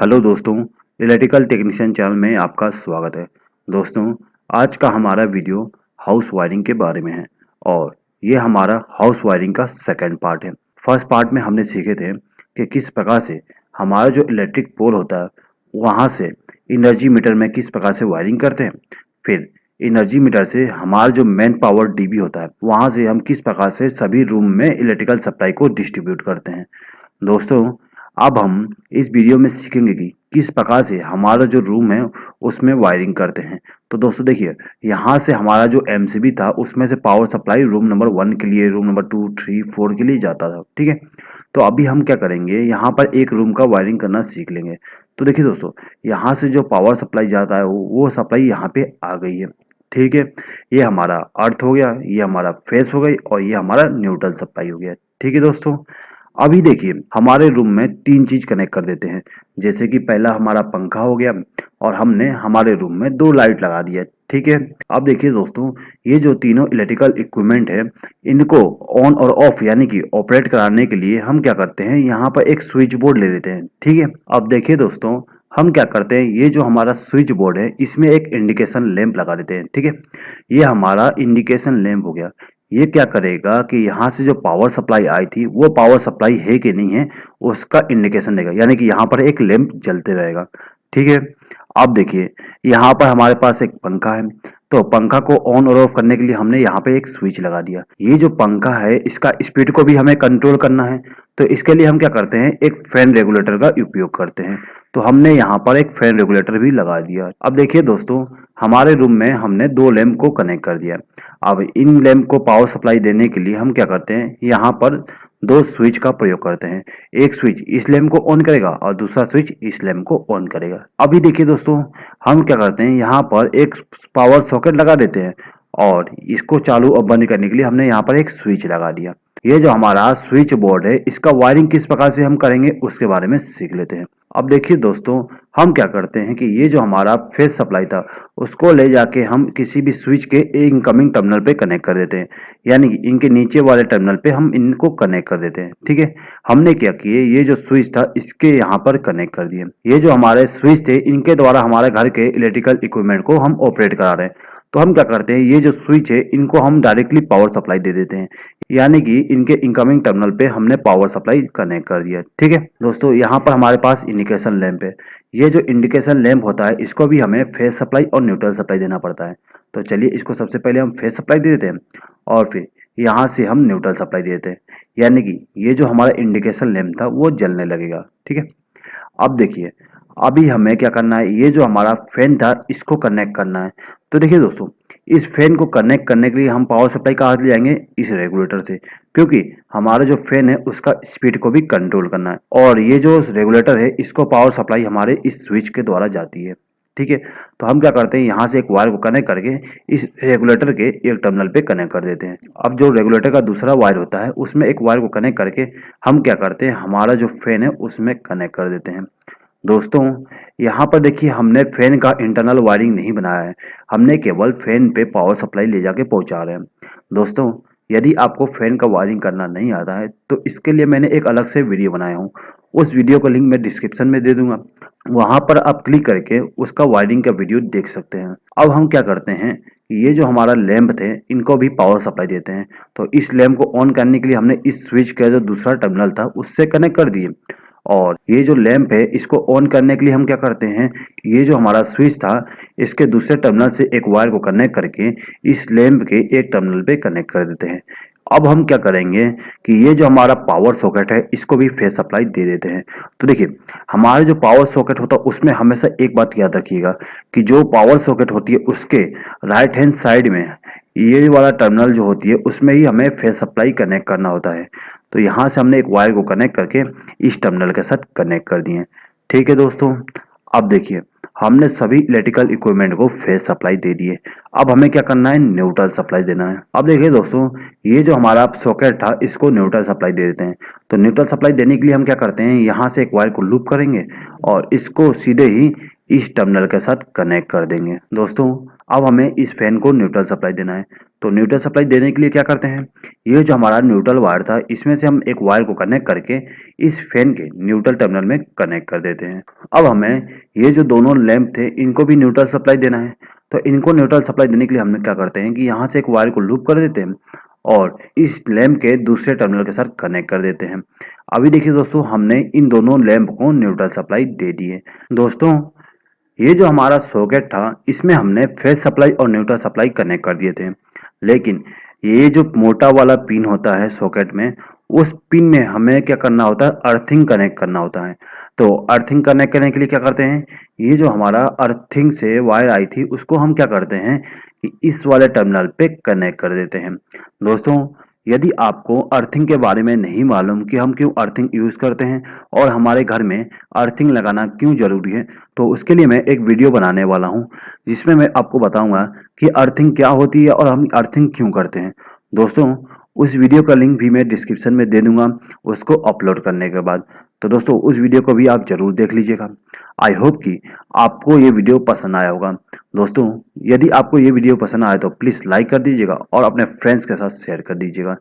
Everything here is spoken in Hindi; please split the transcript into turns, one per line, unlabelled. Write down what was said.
हेलो दोस्तों, इलेक्ट्रिकल टेक्नीशियन चैनल में आपका स्वागत है। दोस्तों, आज का हमारा वीडियो हाउस वायरिंग के बारे में है और ये हमारा हाउस वायरिंग का सेकंड पार्ट है। फर्स्ट पार्ट में हमने सीखे थे कि किस प्रकार से हमारा जो इलेक्ट्रिक पोल होता है वहाँ से एनर्जी मीटर में किस प्रकार से वायरिंग करते हैं। फिर एनर्जी मीटर से हमारा जो मेन पावर डीबी होता है वहाँ से हम किस प्रकार से सभी रूम में इलेक्ट्रिकल सप्लाई को डिस्ट्रीब्यूट करते हैं। दोस्तों, अब हम इस वीडियो में सीखेंगे कि किस प्रकार से हमारा जो रूम है उसमें वायरिंग करते हैं। तो दोस्तों देखिए, यहाँ से हमारा जो एमसीबी था उसमें से पावर सप्लाई रूम नंबर 1 के लिए, रूम नंबर 2, 3, 4 के लिए जाता था। ठीक है, तो अभी हम क्या करेंगे, यहाँ पर एक रूम का वायरिंग करना सीख लेंगे। तो देखिए दोस्तों, यहाँ से जो पावर सप्लाई जाता है वो सप्लाई यहाँ पे आ गई है। ठीक है, ये हमारा अर्थ हो गया, ये हमारा फेस हो गई और ये हमारा न्यूट्रल सप्लाई हो गया। ठीक है दोस्तों, अभी देखिए हमारे रूम में तीन चीज कनेक्ट कर देते हैं। जैसे कि पहला हमारा पंखा हो गया और हमने हमारे रूम में दो लाइट लगा दिया। ठीक है, अब देखिए दोस्तों, ये जो तीनों इलेक्ट्रिकल इक्विपमेंट है इनको ऑन और ऑफ यानी कि ऑपरेट कराने के लिए हम क्या करते हैं, यहाँ पर एक स्विच बोर्ड ले लेते हैं। ठीक है, अब देखिए दोस्तों, हम क्या करते हैं, ये जो हमारा स्विच बोर्ड है इसमें एक इंडिकेशन लैंप लगा देते हैं। ठीक है, ये हमारा इंडिकेशन लैंप हो गया। ये क्या करेगा कि यहाँ से जो पावर सप्लाई आई थी वो पावर सप्लाई है कि नहीं है उसका इंडिकेशन देगा, यानी कि यहाँ पर एक लैंप जलते रहेगा। ठीक है, अब देखिए यहाँ पर हमारे पास एक पंखा है, तो पंखा को ऑन और ऑफ करने के लिए हमने यहाँ पे एक स्विच लगा दिया। ये जो पंखा है इसका स्पीड को भी हमें कंट्रोल करना है, तो इसके लिए हम क्या करते हैं, एक फैन रेगुलेटर का उपयोग करते हैं। तो हमने यहाँ पर एक फैन रेगुलेटर भी लगा दिया। अब देखिए दोस्तों, हमारे रूम में हमने दो लैंप को कनेक्ट कर दिया। अब इन लैंप को पावर सप्लाई देने के लिए हम क्या करते हैं, यहाँ पर दो स्विच का प्रयोग करते हैं। एक स्विच इस लैंप को ऑन करेगा और दूसरा स्विच इस लैंप को ऑन करेगा। अभी देखिए दोस्तों, हम क्या करते हैं, यहाँ पर एक पावर सॉकेट लगा देते हैं और इसको चालू और बंद करने के लिए हमने यहाँ पर एक स्विच लगा दिया। ये जो हमारा स्विच बोर्ड है इसका वायरिंग किस प्रकार से हम करेंगे उसके बारे में सीख लेते हैं। अब देखिए दोस्तों, हम क्या करते हैं कि ये जो हमारा फेस सप्लाई था उसको ले जाके हम किसी भी स्विच के इनकमिंग टर्मिनल पे कनेक्ट कर देते हैं, यानी कि इनके नीचे वाले टर्मिनल पे हम इनको कनेक्ट कर देते हैं। ठीक है, हमने क्या किए, ये जो स्विच था इसके यहाँ पर कनेक्ट कर दिए। ये जो हमारे स्विच थे इनके द्वारा हमारे घर के इलेक्ट्रिकल इक्विपमेंट को हम ऑपरेट करा रहे हैं। तो हम क्या करते हैं, ये जो स्विच है इनको हम डायरेक्टली पावर सप्लाई दे देते हैं, यानी कि इनके इनकमिंग टर्मिनल पे हमने पावर सप्लाई कनेक्ट कर दिया। ठीक है दोस्तों, यहाँ पर हमारे पास इंडिकेशन लैंप है। ये जो इंडिकेशन लैंप होता है इसको भी हमें फेस सप्लाई और न्यूट्रल सप्लाई देना पड़ता है। तो चलिए इसको सबसे पहले हम फेस सप्लाई दे देते हैं और फिर यहाँ से हम न्यूट्रल सप्लाई दे देते हैं, यानी कि ये जो हमारा इंडिकेशन लैंप था वो जलने लगेगा। ठीक है, अब देखिए अभी हमें क्या करना है, ये जो हमारा फैन था इसको कनेक्ट करना है। तो देखिए दोस्तों, इस फैन को कनेक्ट करने के लिए हम पावर सप्लाई कहाँ से ले आएंगे, इस रेगुलेटर से, क्योंकि हमारा जो फैन है उसका स्पीड को भी कंट्रोल करना है और ये जो रेगुलेटर है इसको पावर सप्लाई हमारे इस स्विच के द्वारा जाती है। ठीक है, तो हम क्या करते हैं, यहाँ से एक वायर को कनेक्ट करके इस रेगुलेटर के एक टर्मिनल पे कनेक्ट कर देते हैं। अब जो रेगुलेटर का दूसरा वायर होता है उसमें एक वायर को कनेक्ट करके हम क्या करते हैं, हमारा जो फैन है उसमें कनेक्ट कर देते हैं। दोस्तों, यहाँ पर देखिए हमने फैन का इंटरनल वायरिंग नहीं बनाया है, हमने केवल फैन पे पावर सप्लाई ले जाके पहुंचा रहे हैं। दोस्तों, यदि आपको फैन का वायरिंग करना नहीं आता है तो इसके लिए मैंने एक अलग से वीडियो बनाया हूँ, उस वीडियो का लिंक मैं डिस्क्रिप्शन में दे दूंगा, वहां पर आप क्लिक करके उसका वायरिंग का वीडियो देख सकते हैं। अब हम क्या करते हैं कि ये जो हमारा लैंप थे इनको भी पावर सप्लाई देते हैं। तो इस लैंप को ऑन करने के लिए हमने इस स्विच का जो दूसरा टर्मिनल था उससे कनेक्ट कर दिए और ये जो लैंप है इसको ऑन करने के लिए हम क्या करते हैं, ये जो हमारा स्विच था इसके दूसरे टर्मिनल से एक वायर को कनेक्ट करके इस लैंप के एक टर्मिनल पे कनेक्ट कर देते हैं। अब हम क्या करेंगे कि ये जो हमारा पावर सॉकेट है इसको भी फेस सप्लाई दे देते हैं। तो देखिए, हमारा जो पावर सॉकेट होता है उसमें हमेशा एक बात याद रखिएगा कि जो पावर सॉकेट होती है उसके राइट हैंड साइड में ये वाला टर्मिनल जो होती है उसमें ही हमें फेस सप्लाई कनेक्ट करना होता है। तो यहाँ से हमने एक वायर को कनेक्ट करके इस टर्मिनल के साथ कनेक्ट कर दिए। ठीक है दोस्तों, अब देखिए हमने सभी इलेक्ट्रिकल इक्विपमेंट को फेस सप्लाई दे दिए। अब हमें क्या करना है, न्यूट्रल सप्लाई देना है। अब देखिए दोस्तों, ये जो हमारा सॉकेट था इसको न्यूट्रल सप्लाई दे देते हैं। तो न्यूट्रल सप्लाई देने के लिए हम क्या करते हैं, यहाँ से एक वायर को लूप करेंगे और इसको सीधे ही इस टर्मिनल के साथ कनेक्ट कर देंगे। दोस्तों, अब हमें इस फैन को न्यूट्रल सप्लाई देना है। तो न्यूट्रल सप्लाई देने के लिए क्या करते हैं, ये जो हमारा न्यूट्रल वायर था इसमें से हम एक वायर को कनेक्ट करके इस फैन के न्यूट्रल टर्मिनल में कनेक्ट कर देते हैं। अब हमें ये जो दोनों लैंप थे इनको भी न्यूट्रल सप्लाई देना है। तो इनको न्यूट्रल सप्लाई देने के लिए हम क्या करते हैं कि यहाँ से एक वायर को लूप कर देते हैं और इस लैंप के दूसरे टर्मिनल के साथ कनेक्ट कर देते हैं। अभी देखिए दोस्तों, हमने इन दोनों लैंप को न्यूट्रल सप्लाई दे दी है। दोस्तों, ये जो हमारा सॉकेट था इसमें हमने फेज सप्लाई और न्यूट्रल सप्लाई कनेक्ट कर दिए थे, लेकिन ये जो मोटा वाला पिन होता है सॉकेट में, उस पिन में हमें क्या करना होता है, अर्थिंग कनेक्ट करना होता है। तो अर्थिंग कनेक्ट करने के लिए क्या करते हैं, ये जो हमारा अर्थिंग से वायर आई थी उसको हम क्या करते हैं कि इस वाले टर्मिनल पे कनेक्ट कर देते हैं। दोस्तों, यदि आपको अर्थिंग के बारे में नहीं मालूम कि हम क्यों अर्थिंग यूज़ करते हैं और हमारे घर में अर्थिंग लगाना क्यों ज़रूरी है, तो उसके लिए मैं एक वीडियो बनाने वाला हूं जिसमें मैं आपको बताऊंगा कि अर्थिंग क्या होती है और हम अर्थिंग क्यों करते हैं। दोस्तों, उस वीडियो का लिंक भी मैं डिस्क्रिप्शन में दे दूंगा उसको अपलोड करने के बाद। तो दोस्तों, उस वीडियो को भी आप ज़रूर देख लीजिएगा। आई होप कि आपको ये वीडियो पसंद आया होगा। दोस्तों, यदि आपको ये वीडियो पसंद आए तो प्लीज़ लाइक कर दीजिएगा और अपने फ्रेंड्स के साथ शेयर कर दीजिएगा।